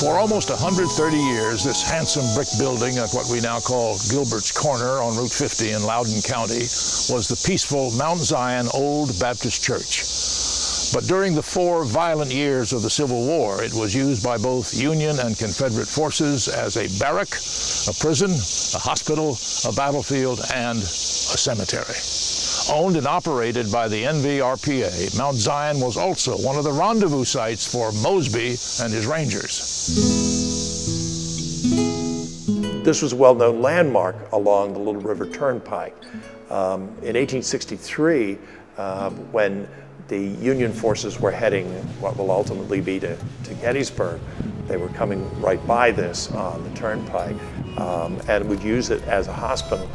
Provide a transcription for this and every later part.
For almost 130 years, this handsome brick building at what we now call Gilbert's Corner on Route 50 in Loudoun County was the peaceful Mount Zion Old Baptist Church. But during the 4 violent years of the Civil War, it was used by both Union and Confederate forces as a barrack, a prison, a hospital, a battlefield, and a cemetery. Owned and operated by the NVRPA, Mount Zion was also one of the rendezvous sites for Mosby and his Rangers. This was a well-known landmark along the Little River Turnpike. In 1863, when the Union forces were heading what will ultimately be to Gettysburg, they were coming right by this on the turnpike and would use it as a hospital.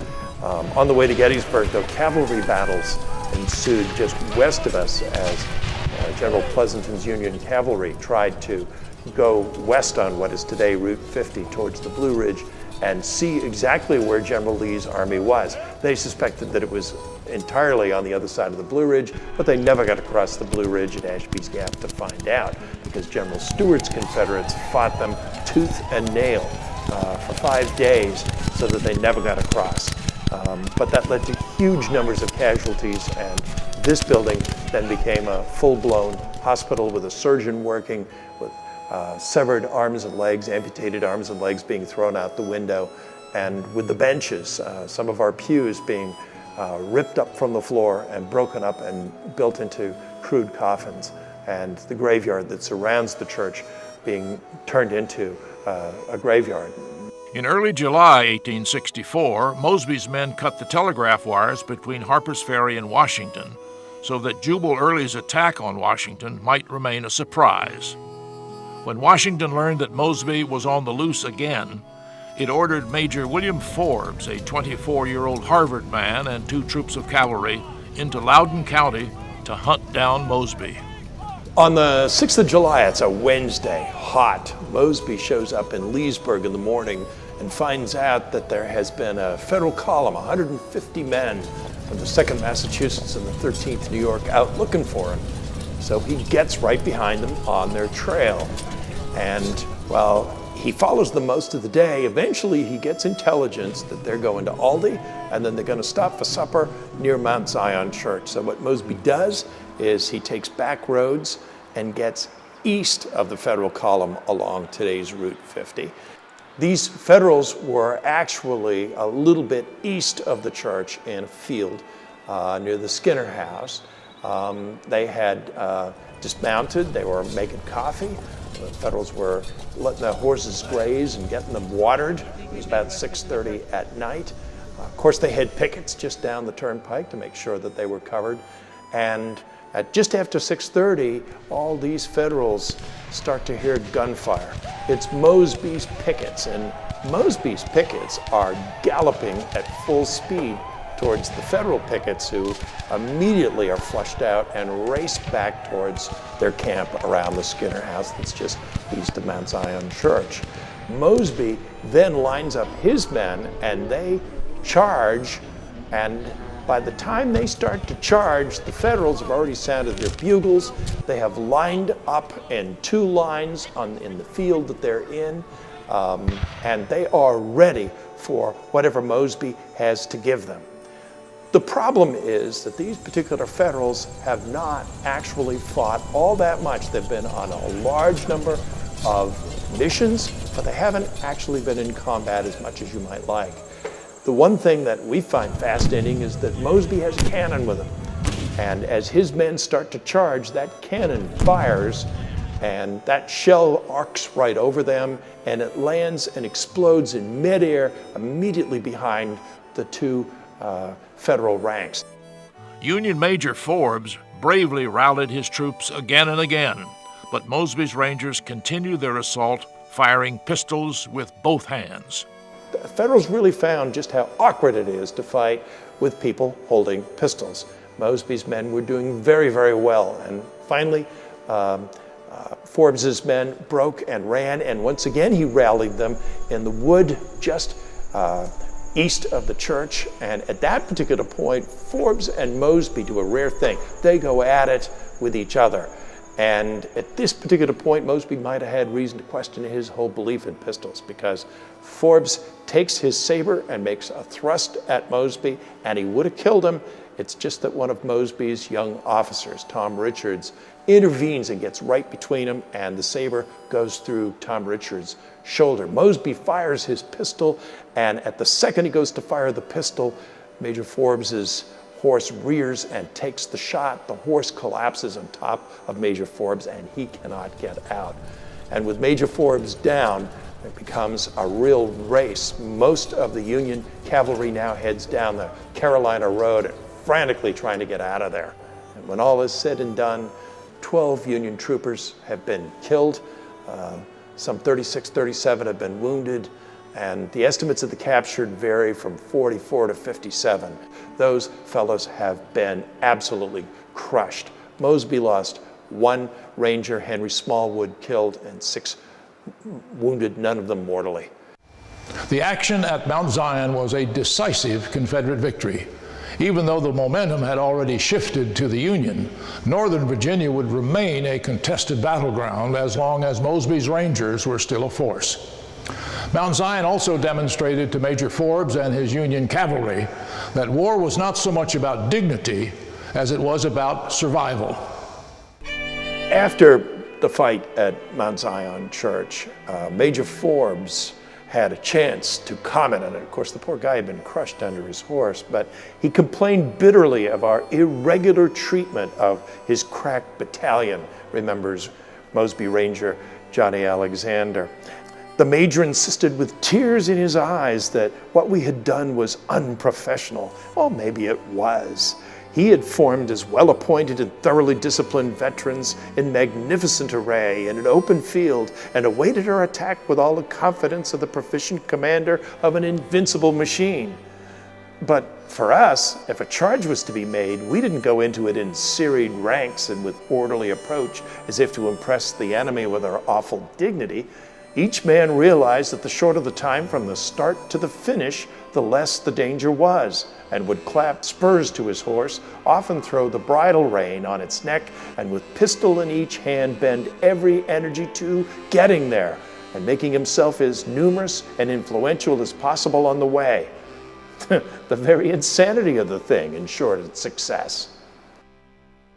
On the way to Gettysburg, though, cavalry battles ensued just west of us as General Pleasanton's Union cavalry tried to go west on what is today Route 50 towards the Blue Ridge and see exactly where General Lee's army was. They suspected that it was entirely on the other side of the Blue Ridge, but they never got across the Blue Ridge at Ashby's Gap to find out because General Stuart's Confederates fought them tooth and nail for 5 days so that they never got across. But that led to huge numbers of casualties, and this building then became a full-blown hospital with a surgeon working with severed arms and legs, amputated arms and legs being thrown out the window, and with the benches, some of our pews being ripped up from the floor and broken up and built into crude coffins, and the graveyard that surrounds the church being turned into a graveyard. In early July 1864, Mosby's men cut the telegraph wires between Harper's Ferry and Washington so that Jubal Early's attack on Washington might remain a surprise. When Washington learned that Mosby was on the loose again, it ordered Major William Forbes, a 24-year-old Harvard man, and 2 troops of cavalry into Loudoun County to hunt down Mosby. On the 6th of July, it's a Wednesday, hot. Mosby shows up in Leesburg in the morning and finds out that there has been a federal column, 150 men from the 2nd Massachusetts and the 13th New York out looking for him. So he gets right behind them on their trail. And, well, he follows them most of the day. Eventually, he gets intelligence that they're going to Aldie, and then they're going to stop for supper near Mount Zion Church. So what Mosby does is he takes back roads and gets east of the federal column along today's Route 50. These Federals were actually a little bit east of the church in a field near the Skinner House. They had dismounted, they were making coffee. The Federals were letting the horses graze and getting them watered. It was about 6:30 at night. Of course, they had pickets just down the turnpike to make sure that they were covered. And at just after 6:30, all these Federals start to hear gunfire. It's Mosby's pickets, and Mosby's pickets are galloping at full speed towards the Federal pickets, who immediately are flushed out and race back towards their camp around the Skinner House that's just east of Mount Zion Church. Mosby then lines up his men and they charge, and by the time they start to charge, the Federals have already sounded their bugles. They have lined up in 2 lines in the field that they're in, and they are ready for whatever Mosby has to give them. The problem is that these particular Federals have not actually fought all that much. They've been on a large number of missions, but they haven't actually been in combat as much as you might like. The one thing that we find fascinating is that Mosby has a cannon with him. And as his men start to charge, that cannon fires, and that shell arcs right over them, and it lands and explodes in midair immediately behind the 2 Federal ranks. Union Major Forbes bravely rallied his troops again and again, but Mosby's Rangers continued their assault, firing pistols with both hands. The Federals really found just how awkward it is to fight with people holding pistols. Mosby's men were doing very, very well, and finally Forbes's men broke and ran, and once again he rallied them in the wood just east of the church. And at that particular point, Forbes and Mosby do a rare thing. They go at it with each other. And at this particular point, Mosby might have had reason to question his whole belief in pistols, because Forbes takes his saber and makes a thrust at Mosby, and he would have killed him. It's just that one of Mosby's young officers, Tom Richards, intervenes and gets right between them, and the saber goes through Tom Richards' shoulder. Mosby fires his pistol, and at the second he goes to fire the pistol, Major Forbes's horse rears and takes the shot. The horse collapses on top of Major Forbes, and he cannot get out. And with Major Forbes down, it becomes a real race. Most of the Union cavalry now heads down the Carolina Road, frantically trying to get out of there. And when all is said and done, 12 Union troopers have been killed. Some 36, 37 have been wounded. And the estimates of the captured vary from 44 to 57. Those fellows have been absolutely crushed. Mosby lost 1 Ranger, Henry Smallwood, killed, and 6 wounded, none of them mortally. The action at Mount Zion was a decisive Confederate victory. Even though the momentum had already shifted to the Union, Northern Virginia would remain a contested battleground as long as Mosby's Rangers were still a force. Mount Zion also demonstrated to Major Forbes and his Union cavalry that war was not so much about dignity as it was about survival. After the fight at Mount Zion Church, Major Forbes had a chance to comment on it. Of course, the poor guy had been crushed under his horse, but he complained bitterly of our irregular treatment of his crack battalion, remembers Mosby Ranger Johnny Alexander. The major insisted with tears in his eyes that what we had done was unprofessional. Well, maybe it was. He had formed as well-appointed and thoroughly disciplined veterans in magnificent array in an open field and awaited our attack with all the confidence of the proficient commander of an invincible machine. But for us, if a charge was to be made, we didn't go into it in serried ranks and with orderly approach as if to impress the enemy with our awful dignity. Each man realized that the shorter the time from the start to the finish, the less the danger was, and would clap spurs to his horse, often throw the bridle rein on its neck, and with pistol in each hand bend every energy to getting there, and making himself as numerous and influential as possible on the way. The very insanity of the thing ensured its success.